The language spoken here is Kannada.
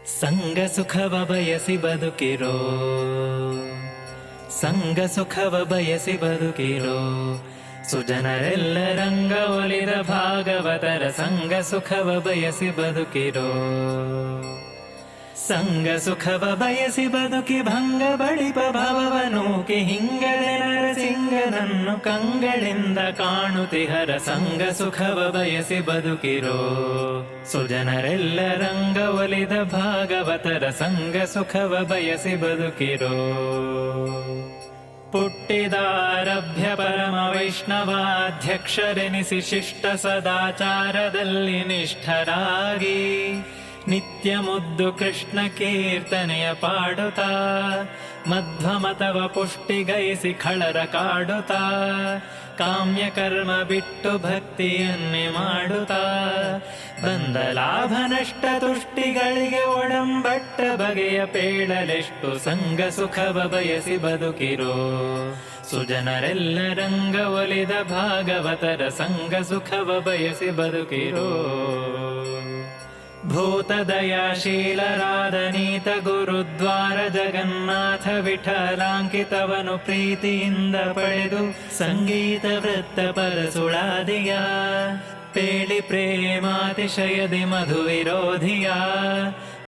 ಸಂಗ ಸುಖವ ಬಯಸಿ ಬದುಕಿರೋ, ಸಂಗ ಸುಖವ ಬಯಸಿ ಬದುಕಿರೋ, ಸುಜನರೆಲ್ಲ ರಂಗ ಒಲಿದ ಭಾಗವತರ ಸಂಗ ಸುಖವ ಬಯಸಿ ಬದುಕಿರೋ. ಸಂಗ ಸುಖವ ಬಯಸಿ ಬದುಕಿ ಭಂಗ ಬಳಿಪ ಭವವನೂಕಿ ಹಿಂಗಳೆ ನರಸಿಂಗನನ್ನು ಕಂಗಳಿಂದ ಕಾಣುತಿಹರ ಸಂಗ ಸುಖವ ಬಯಸಿ ಬದುಕಿರೋ. ಸುಜನರೆಲ್ಲ ರಂಗ ಒಲಿದ ಭಾಗವತರ ಸಂಗ ಸುಖವ ಬಯಸಿ ಬದುಕಿರೋ. ಪುಟ್ಟಿದಾರಭ್ಯ ಪರಮ ವೈಷ್ಣವಾಧ್ಯಕ್ಷರೆನಿಸಿ ಶಿಷ್ಟ ಸದಾಚಾರದಲ್ಲಿ ನಿಷ್ಠರಾಗಿ ನಿತ್ಯ ಮುದ್ದು ಕೃಷ್ಣ ಕೀರ್ತನೆಯ ಪಾಡುತ್ತಾ ಮಧ್ವಮತವ ಪುಷ್ಟಿಗೈಸಿ ಖಳರ ಕಾಡುತ್ತಾ ಕಾಮ್ಯ ಕರ್ಮ ಬಿಟ್ಟು ಭಕ್ತಿಯನ್ನೇ ಮಾಡುತ್ತಾ ಬಂದ ಲಾಭ ನಷ್ಟ ತುಷ್ಟಿಗಳಿಗೆ ಒಡಂಬಟ್ಟ ಬಗೆಯ ಪೇಳಲೆಷ್ಟು ಸಂಗ ಸುಖವ ಬಯಸಿ ಬದುಕಿರೋ. ಸುಜನರೆಲ್ಲ ರಂಗ ಒಲಿದ ಭಾಗವತರ ಸಂಗ ಸುಖವ ಬಯಸಿ ಬದುಕಿರೋ. ಭೂತದಯಾಶೀಲರಾದ ನೀತ ಗುರುದ್ವಾರ ಜಗನ್ನಾಥ ವಿಠಲಾಂಕಿತವನು ಪ್ರೀತಿಯಿಂದ ಪಡೆದು ಸಂಗೀತ ವೃತ್ತ ಪರಸುಳಾದಿಯ ಪೇಳಿ ಪ್ರೇಮಾತಿಶಯದಿ ಮಧು ವಿರೋಧಿಯ